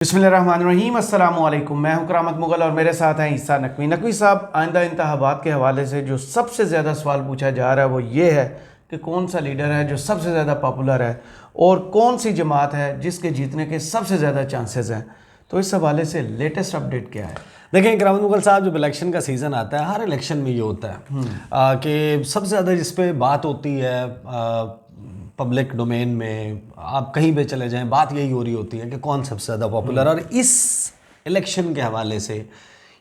बिस्मिल्लाहिर्रहमानिर्रहीम अस्सलामु अलैकुम। मैं हूं करामत मुगल और मेरे साथ हैं ईसा नकवी। नकवी साहब, आइंदा इंतखाबात के हवाले से जो सबसे ज़्यादा सवाल पूछा जा रहा है वो ये है कि कौन सा लीडर है जो सबसे ज़्यादा पॉपुलर है और कौन सी जमात है जिसके जीतने के सबसे ज़्यादा चांसेस हैं। तो इस हवाले से लेटेस्ट अपडेट क्या है? देखें करामत मुगल साहब, जब इलेक्शन का सीज़न आता है, हर इलेक्शन में ये होता है कि सबसे ज़्यादा जिस पे बात होती है पब्लिक डोमेन में, आप कहीं पे चले जाएं, बात यही हो रही होती है कि कौन सबसे ज़्यादा पॉपुलर। और इस इलेक्शन के हवाले से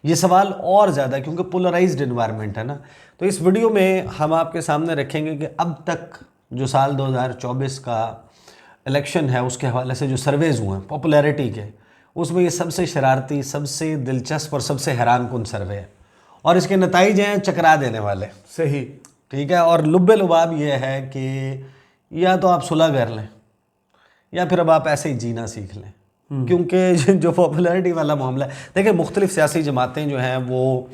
ये सवाल और ज़्यादा, क्योंकि पोलराइज्ड इन्वायरमेंट है ना। तो इस वीडियो में हम आपके सामने रखेंगे कि अब तक जो साल 2024 का इलेक्शन है उसके हवाले से जो सर्वेज़ हुए हैं पॉपुलैरिटी के, उसमें ये सबसे शरारती, सबसे दिलचस्प और सबसे हैरान कुन सर्वे है और इसके नतीजे हैं चकरा देने वाले। सही, ठीक है। और लुब्बे लुबाब ये है कि या तो आप सुलह कर लें या फिर अब आप ऐसे ही जीना सीख लें, क्योंकि जो पॉपुलैरिटी वाला मामला है, देखिए मुख्तलिफ सियासी जमातें जो हैं वो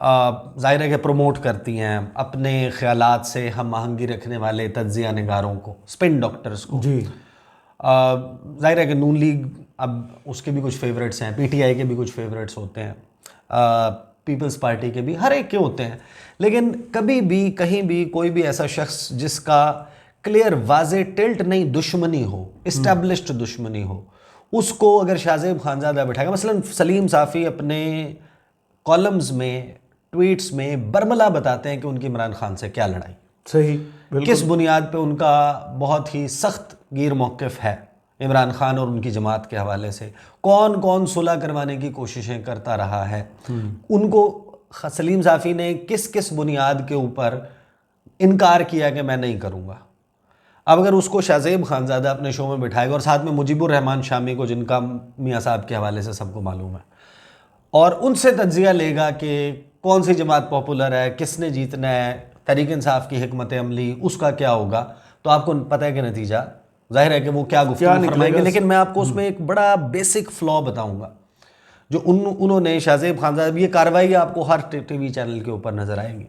ज़ाहिर है कि प्रमोट करती हैं अपने ख़यालात से हम आहंगी रखने वाले तज्ज़िया निगारों को, स्पिन डॉक्टर्स को जी। ज़ाहिर है कि नून लीग, अब उसके भी कुछ फेवरेट्स हैं, पीटीआई के भी कुछ फेवरेट्स होते हैं, पीपल्स पार्टी के भी, हर एक के होते हैं। लेकिन कभी भी कहीं भी कोई भी ऐसा शख्स जिसका क्लियर वाज़े टिल्ट नहीं, दुश्मनी हो, इस्टेब्लिश्ड दुश्मनी हो, उसको अगर शाहज़ेब खानज़ादा बैठाएगा, मसलन सलीम साफ़ी अपने कॉलम्स में, ट्वीट्स में बरमला बताते हैं कि उनकी इमरान खान से क्या लड़ाई, सही, किस बुनियाद पे उनका बहुत ही सख्त गिर मौक़िफ़ है इमरान खान और उनकी जमात के हवाले से, कौन कौन सुलह करवाने की कोशिशें करता रहा है, उनको सलीम साफ़ी ने किस किस बुनियाद के ऊपर इनकार किया कि मैं नहीं करूँगा। अब अगर उसको शाहज़ेब खानज़ादा अपने शो में बिठाएगा और साथ में मुजीबुर रहमान शामी को, जिनका मियाँ साहब के हवाले से सबको मालूम है, और उनसे तज्जिया लेगा कि कौन सी जमात पॉपुलर है, किसने जीतना है, तहरीक इंसाफ की हिकमत अमली, उसका क्या होगा, तो आपको पता है कि नतीजा जाहिर है कि वो क्या गुफ्तगू फरमाएंगे। लेकिन मैं आपको उसमें एक बड़ा बेसिक फ्लॉ बताऊंगा जो उन्होंने शाहज़ेब खानज़ादा, ये कार्रवाई आपको हर टीवी चैनल के ऊपर नज़र आएंगे,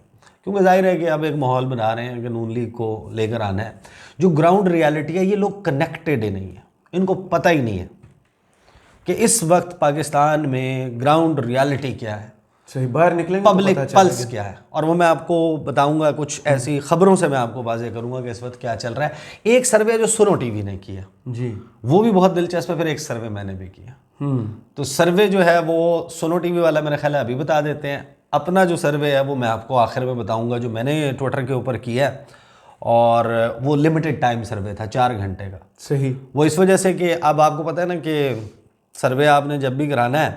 क्योंकि जाहिर है कि अब एक माहौल बना रहे हैं कि नून लीग को लेकर आना है। जो ग्राउंड रियलिटी है, ये लोग कनेक्टेड ही नहीं है, इनको पता ही नहीं है कि इस वक्त पाकिस्तान में ग्राउंड रियलिटी क्या है, सही, बाहर निकलेंगे पब्लिक पल्स क्या है। और वो मैं आपको बताऊंगा, कुछ ऐसी खबरों से मैं आपको वाज़े करूंगा कि इस वक्त क्या चल रहा है। एक सर्वे जो सुनो टीवी ने किया जी, वो भी बहुत दिलचस्प है, फिर एक सर्वे मैंने भी किया। तो सर्वे जो है वो सुनो टीवी वाला मेरा ख्याल है अभी बता देते हैं, अपना जो सर्वे है वो मैं आपको आखिर में बताऊंगा जो मैंने ट्विटर के ऊपर किया है, और वो लिमिटेड टाइम सर्वे था, 4 घंटे का। सही, वो इस वजह से कि अब आपको पता है ना कि सर्वे आपने जब भी कराना है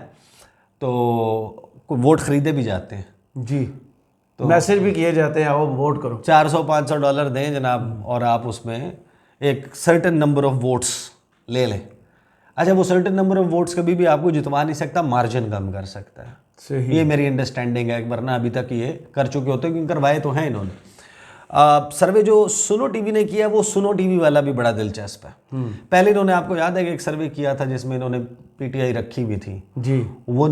तो वोट ख़रीदे भी जाते हैं जी, तो मैसेज भी किए जाते हैं, आओ वोट करो, $400-500 दें जनाब और आप उसमें एक सर्टेन नंबर ऑफ वोट्स ले लें। अच्छा, वो सर्टेन नंबर ऑफ वोट्स कभी भी आपको जितवा नहीं सकता, मार्जिन कम कर सकता है। सही, ये मेरी अंडरस्टैंडिंग है, वरना अभी तक ये कर चुके होते हैं, क्योंकि करवाए तो हैं इन्होंने। सर्वे जो सुनो टीवी ने किया, वो सुनो टीवी वाला भी बड़ा दिलचस्प है। पहले इन्होंने, आपको याद है कि एक सर्वे किया था जिसमें इन्होंने पीटीआई रखी हुई थी जी, वो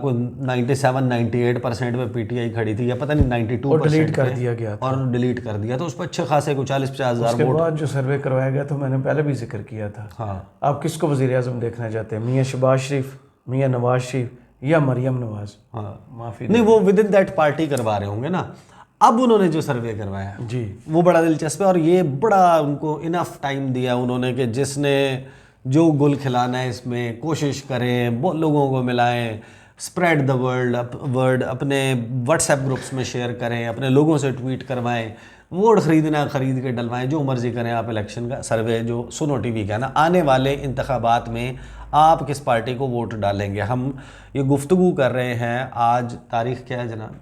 कोई 97-98% पे पीटीआई खड़ी थी, या पता नहीं 92% डिलीट कर दिया गया था, और डिलीट कर दिया। तो उस पर अच्छे खासे को 40-50 हज़ार उसके वोट। बाद जो सर्वे करवाया गया था, मैंने पहले भी जिक्र किया था। हाँ, आप किसको वज़ीर आज़म देखना चाहते हैं, मियाँ शहबाज शरीफ, मियाँ नवाज शरीफ या मरियम नवाज? हाँ, माफ़ी नहीं, वो विद इन दैट पार्टी करवा रहे होंगे ना। अब उन्होंने जो सर्वे करवाया जी, वो बड़ा दिलचस्प है, और ये बड़ा उनको इनफ टाइम दिया उन्होंने कि जिसने जो गुल खिलाना है इसमें कोशिश करें, वो लोगों को मिलाएं, स्प्रेड द वर्ड, अपने व्हाट्सएप ग्रुप्स में शेयर करें, अपने लोगों से ट्वीट करवाएं, वोट खरीदना खरीद के डलवाएं, जो मर्जी करें आप। इलेक्शन का सर्वे जो सुनो टीवी का है ना, आने वाले इंतखाबात में आप किस पार्टी को वोट डालेंगे। हम ये गुफ्तगू कर रहे हैं, आज तारीख़ क्या है जनाब?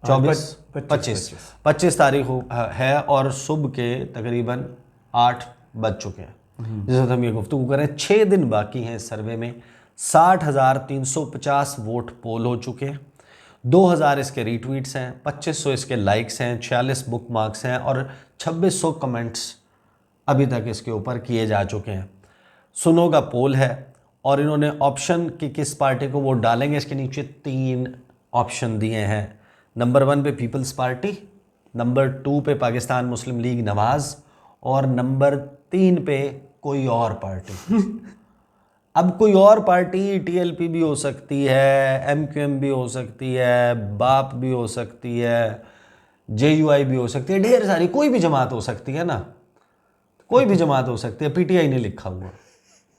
25 तारीख है, और सुबह के तकरीबन 8 बज चुके हैं जिस वक्त हम ये गुफ्तगू करें। 6 दिन बाकी हैं इस सर्वे में। 60,350 वोट पोल हो चुके हैं, 2,000 इसके रीट्वीट्स हैं, 2500 इसके लाइक्स हैं, 46 बुक मार्क्स हैं, और 2600 कमेंट्स अभी तक इसके ऊपर किए जा चुके हैं। सुनो का पोल है, और इन्होंने ऑप्शन कि किस पार्टी को वोट डालेंगे, इसके नीचे 3 ऑप्शन दिए हैं। नंबर 1 पे पीपल्स पार्टी, नंबर 2 पे पाकिस्तान मुस्लिम लीग नवाज़, और नंबर 3 पे कोई और पार्टी। अब कोई और पार्टी टीएलपी भी हो सकती है, एमक्यूएम भी हो सकती है, बाप भी हो सकती है, जेयूआई भी हो सकती है, ढेर सारी कोई भी जमात हो सकती है ना, कोई भी जमात हो सकती है। पीटीआई नहीं लिखा हुआ,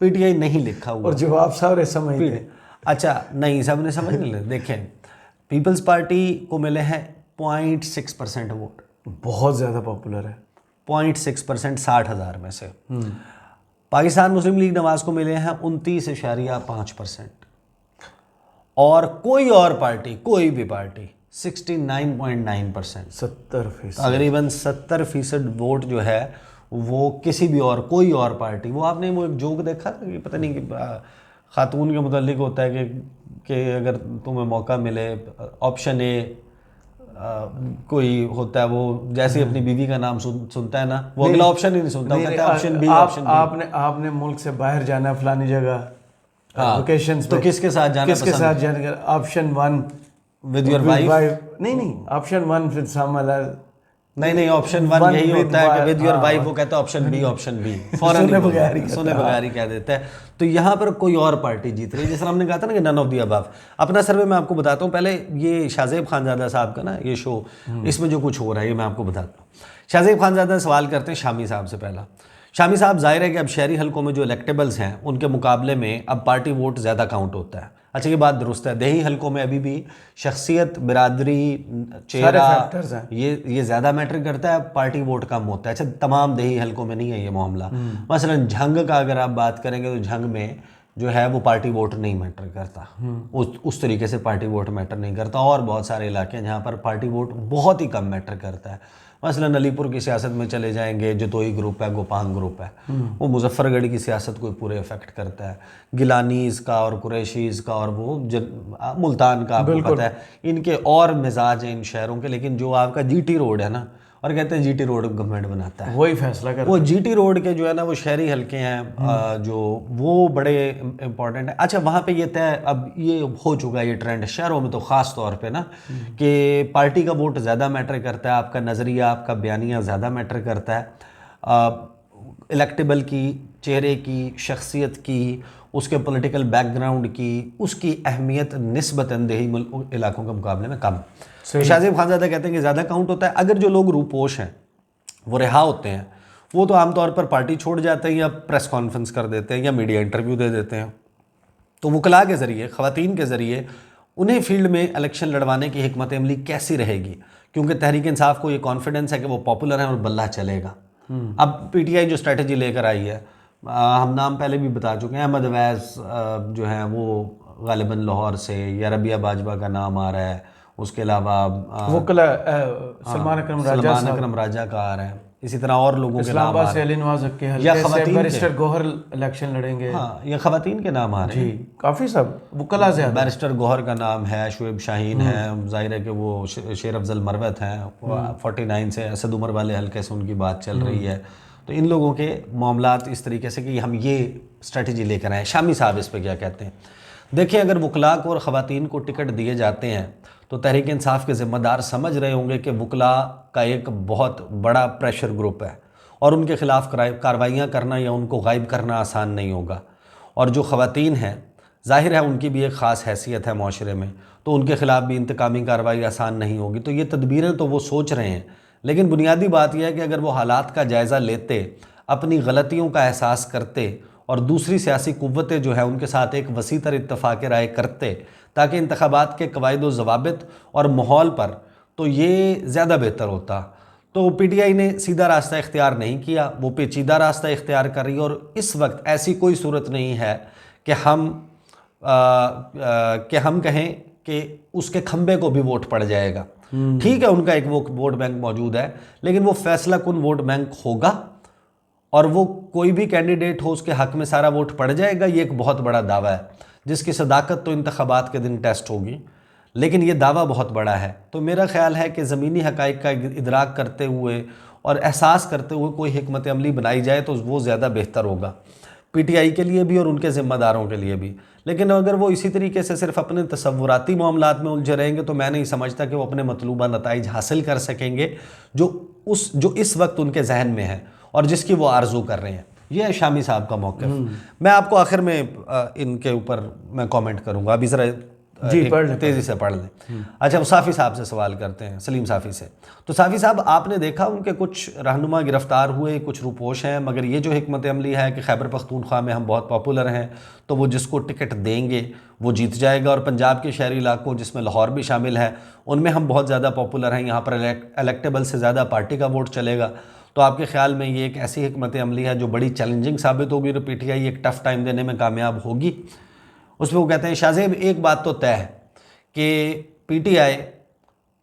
पीटीआई नहीं लिखा हुआ। और जवाब सारे समझते। अच्छा नहीं, सब ने समझ ले। देखें, पीपल्स पार्टी को मिले हैं 0.6% वोट, बहुत ज़्यादा पॉपुलर है। 0.6%, 60,000 में से। पाकिस्तान मुस्लिम लीग नवाज को मिले हैं 29.5%। और कोई और पार्टी, कोई भी पार्टी 69.9%, 70%। तकरीबन 70% वोट जो है वो किसी भी और, कोई और पार्टी। वो आपने वो एक जोक देखा था कि पता नहीं कि खातून के मुतालिक होता है कि अगर तुम्हें मौका मिले, ऑप्शन ए कोई होता है, वो जैसे अपनी बीवी का नाम सुनता है ना, वो अगला ऑप्शन ही नहीं सुनता, वो कहता है ऑप्शन बी, ऑप्शन बी। आपने मुल्क से बाहर जाना है फलानी जगह, वेकेशंस तो किसके साथ जाना, किसके साथ जाने? Option 1 with your wife. नहीं, ऑप्शन 1 विद समवन। नहीं, ऑप्शन 1 यही होता है कि विद योर वाइफ, वो कहता है ऑप्शन बी, ऑप्शन बी, फौरन सुने बगैर ही कह देता है। तो यहाँ पर कोई और पार्टी जीत रही है, जिस हमने कहा था ना कि नन ऑफ द अबव। अपना सर्वे मैं आपको बताता हूँ। पहले ये शाहजेब खानजादा साहब का ना ये शो, इसमें जो कुछ हो रहा है ये मैं आपको बताता हूँ। शाहजेब खानजादा सवाल करते हैं शामी साहब से। पहला, शामी साहब, जाहिर है कि अब शहरी हलकों में जो इलेक्टेबल्स हैं उनके मुकाबले में अब पार्टी वोट ज़्यादा काउंट होता है। अच्छा, ये बात दुरुस्त है। देही हलकों में अभी भी शख्सियत, बिरादरी, चेहरा, ये ज़्यादा मैटर करता है, पार्टी वोट कम होता है। अच्छा, तमाम देही हलकों में नहीं है ये मामला। मसलन झंग का अगर आप बात करेंगे तो झंग में जो है वो पार्टी वोट नहीं मैटर करता, उस तरीके से पार्टी वोट मैटर नहीं करता। और बहुत सारे इलाके हैं जहाँ पर पार्टी वोट बहुत ही कम मैटर करता है। मसलन अलीपुर की सियासत में चले जाएंगे, जतोई ग्रुप है, गोपांग ग्रुप है, वो मुजफ्फरगढ़ की सियासत को पूरे इफेक्ट करता है। गिलानीज़ का और कुरैशीज़ का और वो मुल्तान का आपको पता है, इनके और मिजाज हैं इन शहरों के। लेकिन जो आपका जीटी रोड है ना, और कहते हैं जीटी रोड गवर्नमेंट बनाता है, वही फैसला करता है। वो जीटी रोड के जो है ना वो शहरी हलके हैं जो वो बड़े इंपॉर्टेंट है। अच्छा, वहाँ पे ये तय अब ये हो चुका है, ये ट्रेंड शहरों में तो ख़ास तौर पे ना कि पार्टी का वोट ज़्यादा मैटर करता है, आपका नज़रिया, आपका बयानिया ज़्यादा मैटर करता है। इलेक्टेबल की, चेहरे की, शख्सियत की, उसके पॉलिटिकल बैकग्राउंड की, उसकी अहमियत निस्बतन देही इलाकों के मुकाबले में कम। तो शाहजेब खानजादा कहते हैं कि ज़्यादा काउंट होता है। अगर जो लोग रूपोश हैं वो रिहा होते हैं, वो तो आमतौर पर पार्टी छोड़ जाते हैं या प्रेस कॉन्फ्रेंस कर देते हैं या मीडिया इंटरव्यू दे देते हैं। तो वकला के ज़रिए, ख़वातीन के ज़रिए उन्हें फील्ड में इलेक्शन लड़वाने की हिकमत अमली कैसी रहेगी, क्योंकि तहरीक इंसाफ को ये कॉन्फिडेंस है कि वो पॉपुलर है और बल्ला चलेगा। अब पीटीआई जो स्ट्रेटजी लेकर आई है, हम नाम पहले भी बता चुके हैं, अहमद अवैस जो हैं वो गालिबन लाहौर से, या रबिया बाजवा का नाम आ रहा है, उसके अलावा सलमान अकरम राजा का आ रहा है, इसी तरह और लोगों के नाम आ रहे हैं, या बैरिस्टर गौहर इलेक्शन लड़ेंगे। हाँ, या खवातीन के नाम आ रहे हैं जी, काफ़ी सब वकला से। बैरिस्टर गौहर का नाम है, शुएब शाहीन है, जाहिर है कि वो शेर अफजल मरवत हैं, 49 से असद उमर वाले हल्के से उनकी बात चल रही है। तो इन लोगों के मामलात इस तरीके से कि हम ये स्ट्रेटजी लेकर आए। शामी साहब इस पर क्या कहते हैं? देखिए, अगर वकला को और ख़वातीन को टिकट दिए जाते हैं तो तहरीक इंसाफ के ज़िम्मेदार समझ रहे होंगे कि वकला का एक बहुत बड़ा प्रेशर ग्रुप है और उनके ख़िलाफ़ कार्रवाइयाँ करना या उनको गायब करना आसान नहीं होगा। और जो ख़वातीन हैं, ज़ाहिर है उनकी भी एक ख़ास हैसियत है माशरे में, तो उनके ख़िलाफ़ भी इंतकामी कार्रवाई आसान नहीं होगी। तो ये तदबीरें तो वो सोच रहे हैं, लेकिन बुनियादी बात यह है कि अगर वो हालात का जायज़ा लेते, अपनी गलतियों का एहसास करते और दूसरी सियासी कुव्वतें जो है उनके साथ एक वसी तर इत्तफ़ाक़ राय करते ताकि इंतखाबात के कवायद व ज़वाबित और माहौल पर, तो ये ज़्यादा बेहतर होता। तो पीटीआई ने सीधा रास्ता इख्तियार नहीं किया, वो पेचीदा रास्ता इख्तियार कर रही है। और इस वक्त ऐसी कोई सूरत नहीं है कि हम कहें कि उसके खंबे को भी वोट पड़ जाएगा। ठीक है, उनका एक वो वोट बैंक मौजूद है, लेकिन वो फैसला कुन वोट बैंक होगा और वो कोई भी कैंडिडेट हो उसके हक में सारा वोट पड़ जाएगा, ये एक बहुत बड़ा दावा है जिसकी सदाकत तो इंतखाबात के दिन टेस्ट होगी, लेकिन ये दावा बहुत बड़ा है। तो मेरा ख्याल है कि ज़मीनी हक़ाइक़ का इदराक करते हुए और एहसास करते हुए कोई हिकमत अमली बनाई जाए तो वो ज़्यादा बेहतर होगा पीटीआई के लिए भी और उनके ज़िम्मेदारों के लिए भी। लेकिन अगर वो इसी तरीके से सिर्फ अपने तसव्वुराती मामलात में उलझे रहेंगे तो मैं नहीं समझता कि वो अपने मतलूबा नताइज हासिल कर सकेंगे जो इस वक्त उनके जहन में है और जिसकी वो आरजू कर रहे हैं। ये है शामी साहब का मौक़िफ़। मैं आपको आखिर में इनके ऊपर मैं कमेंट करूंगा, अभी ज़रा तेज़ी से पढ़ लें। अच्छा, वो साफ़ी साहब से सवाल करते हैं, सलीम साफ़ी से। तो साफ़ी साहब, आपने देखा उनके कुछ रहनुमा गिरफ्तार हुए, कुछ रूपोश हैं, मगर ये जो हिकमत अमली है कि खैबर पख्तूनख्वा में हम बहुत पॉपुलर हैं तो वो जिसको टिकट देंगे वो जीत जाएगा, और पंजाब के शहरी इलाकों जिसमें लाहौर भी शामिल है उनमें हम बहुत ज़्यादा पॉपुलर हैं, यहाँ पर इलेक्टेबल से ज़्यादा पार्टी का वोट चलेगा। तो आपके ख्याल में ये एक ऐसी हिकमत अमली है जो बड़ी चैलेंजिंग साबित होगी और PTI एक टफ़ टाइम देने में कामयाब होगी? उस पर वो कहते हैं, शाहजेब एक बात तो तय है कि PTI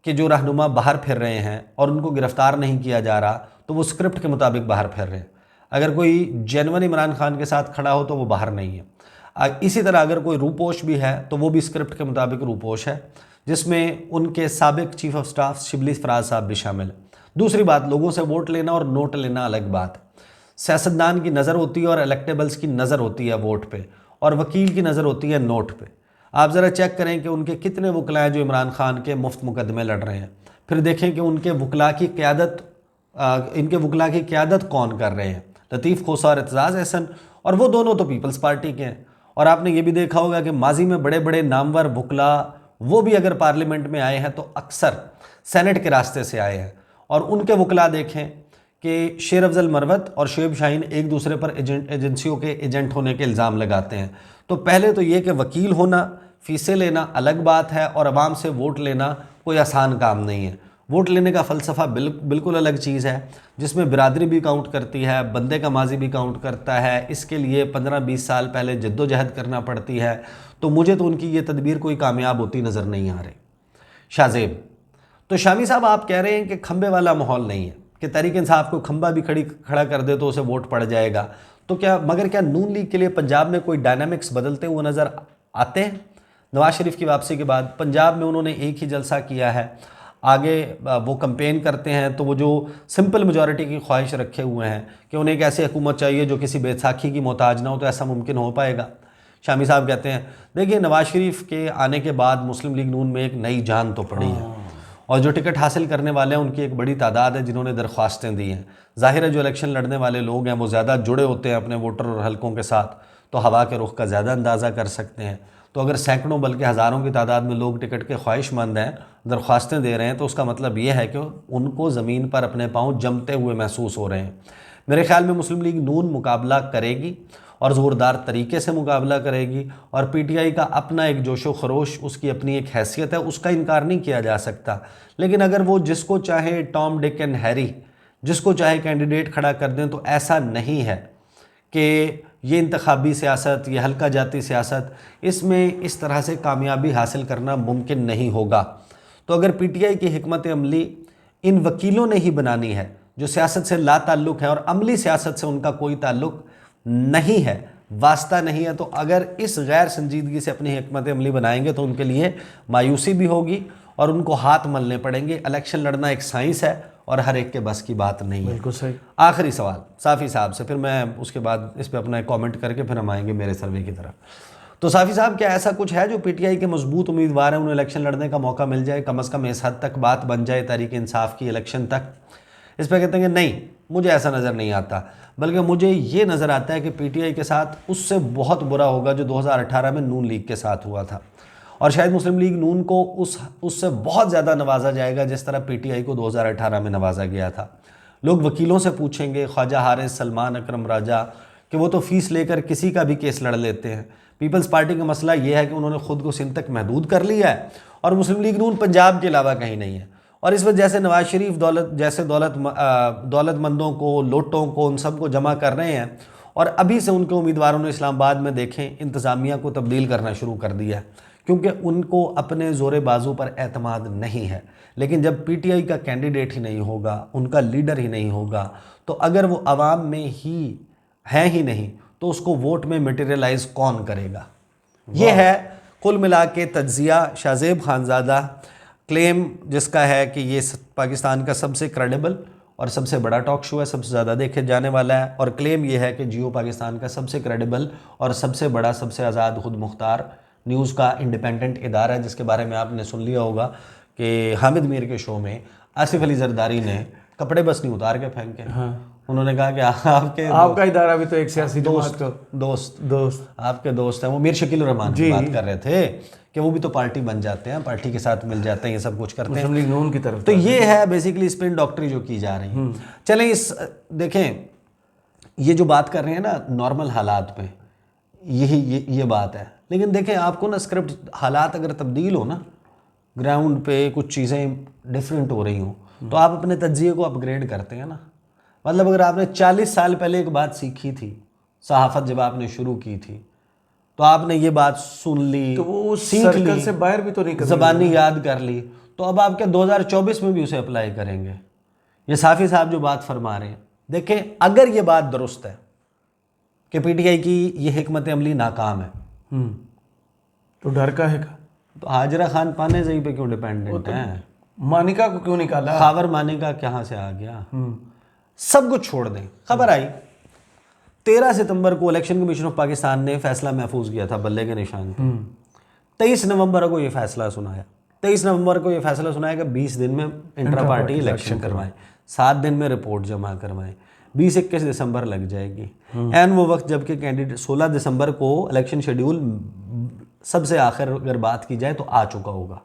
के जो रहनुमा बाहर फिर रहे हैं और उनको गिरफ़्तार नहीं किया जा रहा तो वो स्क्रिप्ट के मुताबिक बाहर फिर रहे हैं। अगर कोई जेनवन इमरान खान के साथ खड़ा हो तो वो बाहर नहीं है। इसी तरह अगर कोई रूपोश भी है तो वो भी स्क्रिप्ट के मुताबिक रूपोश है, जिसमें उनके साबिक chief of staff Shibli Faraz साहब भी शामिल है। दूसरी बात, लोगों से वोट लेना और नोट लेना अलग बात है। सियासतदान की नज़र होती है और इलेक्टेबल्स की नज़र होती है वोट पे, और वकील की नज़र होती है नोट पे। आप ज़रा चेक करें कि उनके कितने वकला हैं जो इमरान खान के मुफ्त मुकदमे लड़ रहे हैं, फिर देखें कि उनके वकला की क़यादत कौन कर रहे हैं, लतीफ़ खोसा और एतजाज़ एहसन, और वो दोनों तो पीपल्स पार्टी के हैं। और आपने ये भी देखा होगा कि माजी में बड़े बड़े नामवर वकला वो भी अगर पार्लियामेंट में आए हैं तो अक्सर सेनेट के रास्ते से आए हैं, और उनके वकला देखें कि शेर अफजल मरवत और शुएब शाहीन एक दूसरे पर एजेंसियों के एजेंट होने के इल्ज़ाम लगाते हैं। तो पहले तो ये कि वकील होना, फ़ीसें लेना अलग बात है, और आवाम से वोट लेना कोई आसान काम नहीं है। वोट लेने का फ़लसफ़ा बिल्कुल अलग चीज़ है, जिसमें बिरादरी भी काउंट करती है, बंदे का माजी भी काउंट करता है। इसके लिए 15-20 साल पहले जद्दोजहद करना पड़ती है। तो मुझे तो उनकी ये तदबीर कोई कामयाब होती नज़र नहीं आ रही। शाहजेब, तो शामी साहब आप कह रहे हैं कि खंबे वाला माहौल नहीं है, कि तहरीक इंसाफ को खंबा भी खड़ा कर दे तो उसे वोट पड़ जाएगा। तो क्या नून लीग के लिए पंजाब में कोई डायनामिक्स बदलते हुए नज़र आते हैं? नवाज शरीफ की वापसी के बाद पंजाब में उन्होंने एक ही जलसा किया है, आगे वो कंपेन करते हैं तो वो जो सिंपल मेजॉरिटी की ख्वाहिश रखे हुए हैं कि उन्हें एक ऐसी हुकूमत चाहिए जो किसी बैसाखी की मोहताज ना हो, तो ऐसा मुमकिन हो पाएगा? शामी साहब कहते हैं, देखिए नवाज शरीफ के आने के बाद मुस्लिम लीग नून में एक नई जान तो पड़ी है, और जो टिकट हासिल करने वाले हैं उनकी एक बड़ी तादाद है जिन्होंने दरख्वास्तें दी हैं। ज़ाहिर है जो इलेक्शन लड़ने वाले लोग हैं वो ज़्यादा जुड़े होते हैं अपने वोटर और हलकों के साथ, तो हवा के रुख का ज़्यादा अंदाज़ा कर सकते हैं। तो अगर सैकड़ों बल्कि हज़ारों की तादाद में लोग टिकट के ख्वाहिशमंद हैं, दरख्वास्तें दे रहे हैं, तो उसका मतलब ये है कि उनको ज़मीन पर अपने पाँव जमते हुए महसूस हो रहे हैं। मेरे ख्याल में मुस्लिम लीग नून मुकाबला करेगी और ज़ोरदार तरीके से मुकाबला करेगी, और PTI का अपना एक जोशो खरोश, उसकी अपनी एक हैसियत है, उसका इनकार नहीं किया जा सकता। लेकिन अगर वो जिसको चाहे टॉम डिक एंड हैरी, जिसको चाहे कैंडिडेट खड़ा कर दें, तो ऐसा नहीं है कि ये इंतखाबी सियासत, ये हल्का जाती सियासत, इसमें इस तरह से कामयाबी हासिल करना मुमकिन नहीं होगा। तो अगर PTI की हिकमत अमली इन वकीलों ने ही बनानी है जो सियासत से ला ताल्लुक़ है और अमली सियासत से उनका कोई ताल्लुक़ नहीं है, वास्ता नहीं है, तो अगर इस गैर संजीदगी से अपनी हिकमत अमली बनाएंगे तो उनके लिए मायूसी भी होगी और उनको हाथ मलने पड़ेंगे। इलेक्शन लड़ना एक साइंस है और हर एक के बस की बात नहीं है। बिल्कुल सही। आखिरी सवाल साफ़ी साहब से, फिर मैं उसके बाद इस पर अपना एक कॉमेंट करके फिर हम आएंगे मेरे सर्वे की तरफ। तो साफ़ी साहब, क्या ऐसा कुछ है जो PTI के मजबूत उम्मीदवार हैं उन्हें इलेक्शन लड़ने का मौका मिल जाए, कम अज़ कम इस हद तक बात बन जाए तहरीक इंसाफ की इलेक्शन तक? इस पर कहते हैं कि नहीं, मुझे ऐसा नज़र नहीं आता, बल्कि मुझे ये नज़र आता है कि PTI के साथ उससे बहुत बुरा होगा जो 2018 में नून लीग के साथ हुआ था, और शायद मुस्लिम लीग नून को उससे बहुत ज़्यादा नवाजा जाएगा जिस तरह PTI को 2018 में नवाजा गया था। लोग वकीलों से पूछेंगे, ख्वाजा हारिस, सलमान अकरम राजा, कि वो तो फ़ीस लेकर किसी का भी केस लड़ लेते हैं। पीपल्स पार्टी का मसला ये है कि उन्होंने ख़ुद को सिंध तक महदूद कर लिया है, और मुस्लिम लीग नून पंजाब के अलावा कहीं नहीं है। और इस वजह से नवाज शरीफ दौलतमंदों को, लोटों को, उन सब को जमा कर रहे हैं, और अभी से उनके उम्मीदवारों ने इस्लामाबाद में देखें इंतज़ामिया को तब्दील करना शुरू कर दिया है, क्योंकि उनको अपने ज़ोरे बाजू पर एतमाद नहीं है। लेकिन जब PTI का कैंडिडेट ही नहीं होगा, उनका लीडर ही नहीं होगा, तो अगर वो आवाम में ही है ही नहीं तो उसको वोट में मटेरियलाइज कौन करेगा? ये है कुल मिला के तज्जिया शाहजेब खानज़ादा, क्लेम जिसका है कि ये पाकिस्तान का सबसे क्रेडिबल और सबसे बड़ा टॉक शो है, सबसे ज़्यादा देखे जाने वाला है, और क्लेम ये है कि जियो पाकिस्तान का सबसे क्रेडिबल और सबसे बड़ा, सबसे आज़ाद, खुद मुख्तार न्यूज़ का इंडिपेंडेंट इदारा है, जिसके बारे में आपने सुन लिया होगा कि हामिद मीर के शो में आसिफ अली जरदारी ने कपड़े बस नहीं उतार के फेंके। उन्होंने कहा कि आपका इदारा भी तो एक सियासी जमात का दोस्त आपके दोस्त हैं, वो मीर शकील रहमान की बात कर रहे थे कि वो भी तो पार्टी बन जाते हैं, पार्टी के साथ मिल जाते हैं, ये सब कुछ करते हैं, मुस्लिम लीग नून की तरफ। तो ये है बेसिकली स्पिन डॉक्टरी जो की जा रही है। चलें देखें, ये जो बात कर रहे हैं ना नॉर्मल हालात में, ये बात है, लेकिन देखें आपको ना स्क्रिप्ट हालात अगर तब्दील हो ना, ग्राउंड पे कुछ चीज़ें डिफरेंट हो रही हों, तो आप अपने तज्जिए को अपग्रेड करते हैं ना। मतलब अगर आपने 40 साल पहले एक बात सीखी थी, सहाफ़त जब आपने शुरू की थी, तो आपने ये बात सुन ली, तो वो सीख ली, से बाहर भी तो नहीं कर ज़बानी याद कर ली, तो अब आप क्या 2024 में भी उसे अप्लाई करेंगे? ये साफ़ी साहब जो बात फरमा रहे हैं, देखें अगर ये बात दुरुस्त है कि पीटीआई की ये हिकमत अमली नाकाम है, तो डर का है का? तो हाजरा खान पानेज़ई पे क्यों डिपेंडेंट है? मानिका को क्यों निकाला? खावर मानिका कहाँ से आ गया? सब कुछ छोड़ दें। खबर आई 13 सितंबर को इलेक्शन कमीशन ऑफ पाकिस्तान ने फैसला महफूज किया था बल्ले के निशान पे। 23 नवंबर को ये फैसला सुनाया। 23 नवंबर को ये फैसला सुनाया कि 20 दिन में इंट्रा पार्टी इलेक्शन करवाएं, 7 दिन में रिपोर्ट जमा करवाएं, 20-21 दिसंबर लग जाएगी। एन वो वक्त जबकि कैंडिडेट 16 दिसंबर को इलेक्शन शेड्यूल सबसे आखिर अगर बात की जाए तो आ चुका होगा,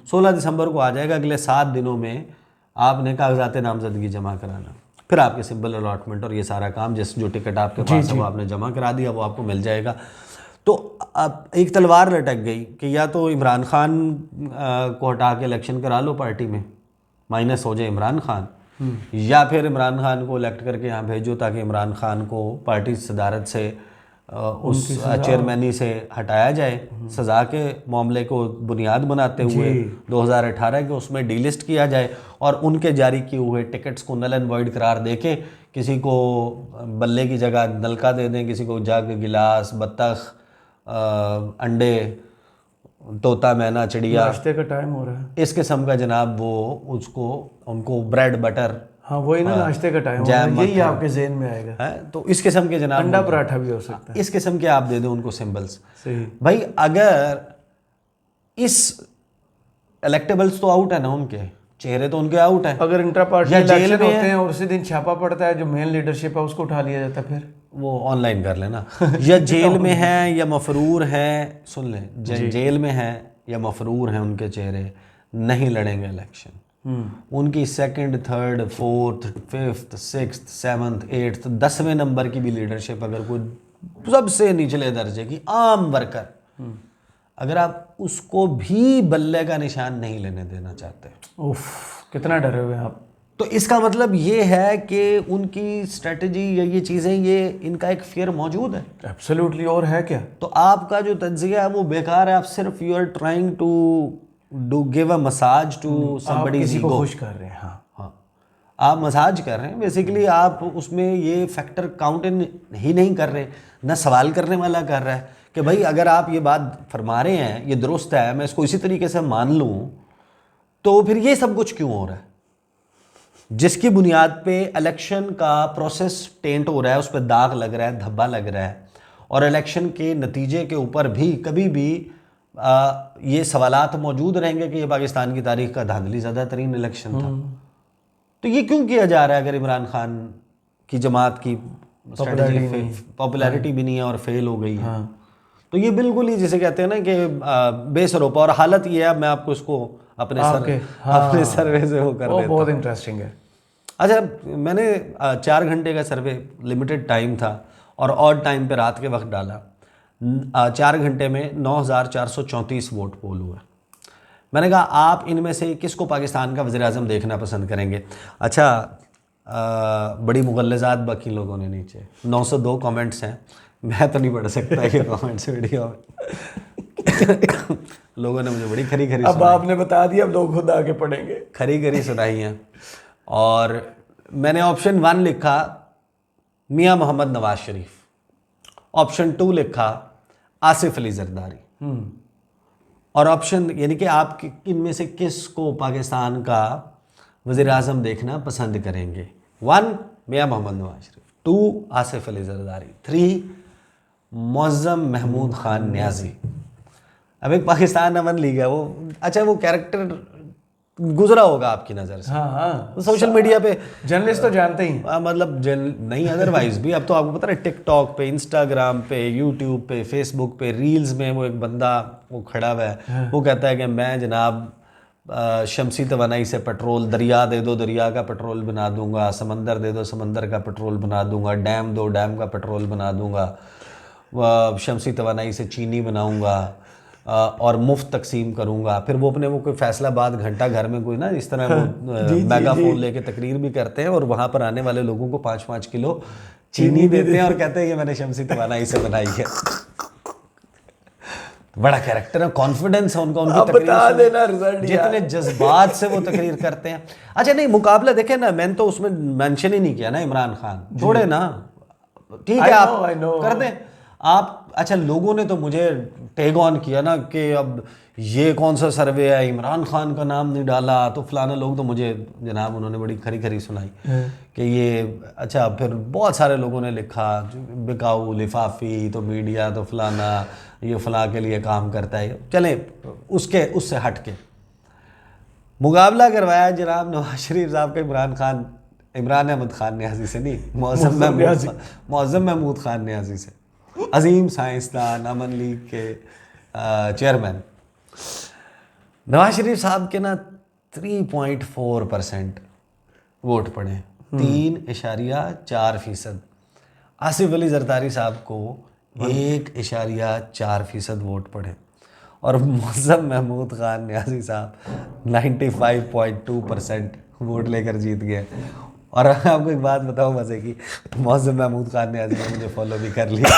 16 दिसंबर को आ जाएगा। अगले 7 दिनों में आपने कागजात नामजदगी जमा कराना, फिर आपके सिंबल अलॉटमेंट और ये सारा काम, जो टिकट आपके पास है वो आपने जमा करा दिया, वो आपको मिल जाएगा। तो अब एक तलवार लटक गई कि या तो इमरान खान को हटा के इलेक्शन करा लो पार्टी में, माइनस हो जाए इमरान खान, या फिर इमरान खान को इलेक्ट करके यहाँ भेजो ताकि इमरान खान को पार्टी सदारत से उस चेयरमैनी से हटाया जाए, सज़ा के मामले को बुनियाद बनाते हुए 2018 के उसमें डीलिस्ट किया जाए और उनके जारी किए हुए टिकट्स को नल एंड वॉइड करार देके किसी को बल्ले की जगह नलका दे दें, किसी को जग, गिलास, बत्तख, अंडे, तोता, मैना, चिड़िया, नाश्ते का टाइम हो रहा है, इस किस्म का जनाब वो उनको ब्रेड बटर, हाँ वही ना, नाश्ते का टाइम हो रहा है, यही आपके ज़हन में आएगा है। तो इस किस्म के जनाब अंडा पराठा भी हो सकता है, इस किस्म के आप दे दो उनको सिंबल्स। सही भाई अगर इस इलेक्टेबल्स तो आउट है ना, उनके चेहरे तो उनके आउट है, अगर इंट्रा पार्टी या जेल इलेक्शन में होते हैं और उसी दिन छापा पड़ता है, जो मेन लीडरशिप है उसको उठा लिया जाता है, फिर वो ऑनलाइन कर लेना या जेल में है या मफरूर है, सुन लें, जेल में है या मफरूर हैं उनके चेहरे, नहीं लड़ेंगे इलेक्शन। उनकी 2nd, 3rd, 4th, 5th, 6th, 7th, 8th, 10वें नंबर की भी लीडरशिप, अगर कोई सबसे निचले दर्जे की आम वर्कर, अगर आप उसको भी बल्ले का निशान नहीं लेने देना चाहते, उफ कितना डरे हुए हैं आप, तो इसका मतलब ये है कि उनकी स्ट्रेटजी या ये चीज़ें, ये इनका एक फेयर मौजूद है। एब्सोल्युटली, और है क्या? तो आपका जो तज्जिया है वो बेकार है, आप सिर्फ you are trying to give a massage to somebody, किसी को खुश कर रहे हैं। हाँ, आप मसाज कर रहे हैं बेसिकली, आप उसमें ये फैक्टर काउंट इन ही नहीं कर रहे, ना सवाल करने वाला कर रहा है कि भाई अगर आप ये बात फरमा रहे हैं, ये दुरुस्त है, मैं इसको इसी तरीके से मान लूँ, तो फिर ये सब कुछ क्यों हो रहा है? जिसकी बुनियाद पे इलेक्शन का प्रोसेस टेंट हो रहा है, उस पर दाग लग रहा है, धब्बा लग रहा है, और इलेक्शन के नतीजे के ऊपर भी कभी भी ये सवालात मौजूद रहेंगे कि ये पाकिस्तान की तारीख का धांधली ज़्यादा तरीन इलेक्शन था। तो ये क्यों किया जा रहा है? अगर इमरान खान की जमात की पॉपुलैरिटी भी नहीं है और फेल हो गई है, तो ये बिल्कुल ही जिसे कहते हैं ना कि बेसरोपा। और हालत ये है, मैं आपको इसको अपने सर्वे से वो कर देता हूं। बहुत इंटरेस्टिंग है। अच्छा, मैंने 4 घंटे का सर्वे, लिमिटेड टाइम था और ऑड टाइम पे रात के वक्त डाला। 4 घंटे में 9,434 वोट पोल हुए। मैंने कहा आप इनमें से किसको पाकिस्तान का वज़ीर-ए-आज़म देखना पसंद करेंगे? अच्छा, बड़ी मुगल्लज़ात बाकी लोगों ने नीचे 902 कमेंट्स हैं, मैं तो नहीं पढ़ सकता ये कमेंट्स वीडियो में। लोगों ने मुझे बड़ी खरी खरी, अब आपने बता दिया, अब लोग खुद आके पढ़ेंगे, खरी खरी सुनाई हैं। और मैंने ऑप्शन 1 लिखा मियाँ मोहम्मद नवाज शरीफ, ऑप्शन 2 लिखा आसिफ अली जरदारी, और ऑप्शन यानी कि आप इनमें से किस को पाकिस्तान का वज़ीर-ए-आज़म देखना पसंद करेंगे? 1 मियाँ मोहम्मद नवाज शरीफ, 2 आसिफ अली जरदारी, 3 मुअज़्ज़म महमूद खान न्याजी। अब एक पाकिस्तान अमन लीग है, वो अच्छा वो कैरेक्टर गुजरा होगा आपकी नज़र से। हाँ हाँ, सोशल मीडिया पे जर्नलिस्ट तो जानते ही। मतलब नहीं, अदरवाइज भी अब तो आपको पता है टिकटॉक पे, इंस्टाग्राम पे, यूट्यूब पे, फेसबुक पे रील्स में वो एक बंदा वो खड़ा हुआ है, वो कहता है कि मैं जनाब शमसी तवानाई से पेट्रोल, दरिया दे दो दरिया का पेट्रोल बना दूंगा, समंदर दे दो समंदर का पेट्रोल बना दूंगा, डैम दो डैम का पेट्रोल बना दूंगा, शमसी तवानाई से चीनी बनाऊंगा और मुफ्त तकसीम करूंगा। फिर वो अपने वो कोई फैसलाबाद घंटा घर में कोई ना इस तरह वो मेगाफोन लेके तकरीर भी करते हैं और वहाँ पर आने वाले लोगों को 5-5 किलो चीनी देते हैं और कहते हैं कि मैंने शमसी तवानाई से बनाई है। बड़ा कैरेक्टर है, कॉन्फिडेंस है उनका, उनकी बता देना तकरीर रिजल्ट जितने जज्बात से वो तकरीर करते हैं। अच्छा नहीं, मुकाबला देखे ना, मैंने तो उसमें मेंशन ही नहीं किया ना इमरान खान, छोड़े ना, ठीक है आप कर दें आप। अच्छा लोगों ने तो मुझे टैग ऑन किया ना कि अब ये कौन सा सर्वे है, इमरान खान का नाम नहीं डाला, तो फलाना लोग तो मुझे जनाब उन्होंने बड़ी खरी खरी सुनाई कि ये। अच्छा फिर बहुत सारे लोगों ने लिखा बिकाऊ लिफाफी, तो मीडिया तो फलाना, ये फला के लिए काम करता है। चले उससे हट के मुकाबला करवाया जनाब नवाज शरीफ साहब का इमरान अहमद खान न्याजी से नहीं, मौज़म महमूद खान न्याजी से, अजीम साइंसदान, अमन लीग के चेयरमैन। नवाज शरीफ साहब के ना 3.4% वोट पड़े, 3.4%। आसिफ अली जरदारी साहब को 1.4% वोट पड़े और मौज़म महमूद खान न्याजी साहब 95.2% वोट लेकर जीत गए। और आपको एक बात बताऊं मज़े की, मौज़म महमूद खान न्याजी ने मुझे फॉलो भी कर लिया।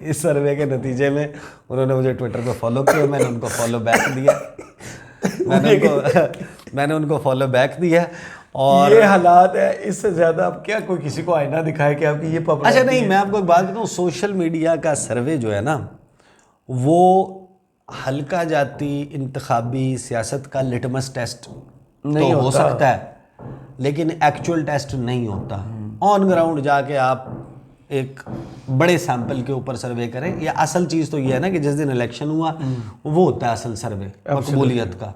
इस सर्वे के नतीजे में उन्होंने मुझे ट्विटर पे फॉलो किया, मैंने उनको फॉलो बैक दिया, मैंने उनको फॉलो बैक दिया। और ये हालात है, इससे ज़्यादा अब क्या कोई किसी को आईना दिखाए कि आपकी ये अच्छा नहीं, मैं आपको एक बात बताऊँ, सोशल मीडिया का सर्वे जो है ना, वो हल्का जाती इंतखाबी सियासत का लिटमस टेस्ट नहीं तो हो होता। सकता है, लेकिन एक्चुअल टेस्ट नहीं होता। ऑन ग्राउंड जाके आप एक बड़े सैंपल के ऊपर सर्वे करें। या असल चीज़ तो ये है ना कि जिस दिन इलेक्शन हुआ वो होता है असल सर्वे मकबूलियत का,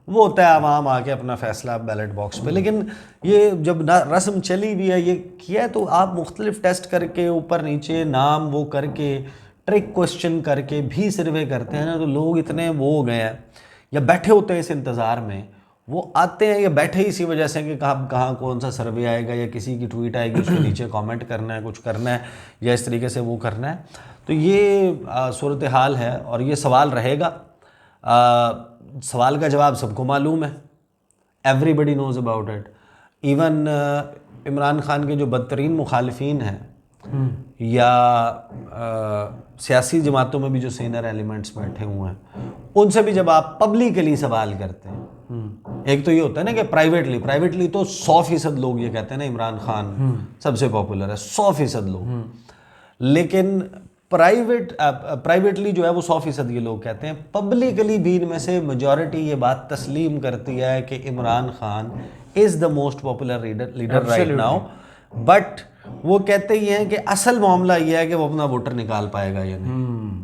वो होता है आवाम आके अपना फैसला बैलेट बॉक्स पे। लेकिन ये जब रस्म चली भी है, ये किया है, तो आप मुख्तलिफ टेस्ट करके ऊपर नीचे नाम वो करके ट्रिक क्वेश्चन करके भी सर्वे करते हैं ना, तो लोग इतने वो हो गए हैं या बैठे होते हैं इस इंतज़ार में, वो आते हैं या बैठे ही इसी वजह से कि कहाँ कौन सा सर्वे आएगा या किसी की ट्वीट आएगी उसके नीचे कमेंट करना है, कुछ करना है या इस तरीके से वो करना है। तो ये सूरत हाल है और ये सवाल रहेगा। सवाल का जवाब सबको मालूम है, everybody nose about it. Even Imran Khan के जो बदतरीन मुखालिफिन हैं या सियासी जमातों में भी जो सीनियर एलिमेंट्स बैठे हुए हैं, उनसे भी जब आप पब्लिकली सवाल करते हैं, एक तो ये होता है ना कि प्राइवेटली तो 100% लोग ये कहते हैं ना इमरान खान सबसे पॉपुलर है, 100% लोग। लेकिन प्राइवेटली जो है वो 100% ये लोग कहते हैं। पब्लिकली भी इनमें से मेजॉरिटी ये बात तस्लीम करती है कि Imran Khan is the most popular leader right now. But वो कहते ही हैं कि असल मामला ये है कि वो अपना वोटर निकाल पाएगा या नहीं।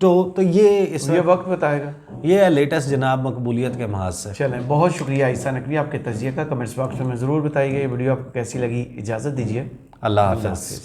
तो ये वक्त बताएगा। ये है लेटेस्ट जनाब मकबूलियत के महाज से। चलें, बहुत शुक्रिया ईसा नकवी आपके तजिए का। कमेंट्स बॉक्स में ज़रूर बताइए ये वीडियो आपको कैसी लगी। इजाज़त दीजिए, अल्लाह हाफ़िज़।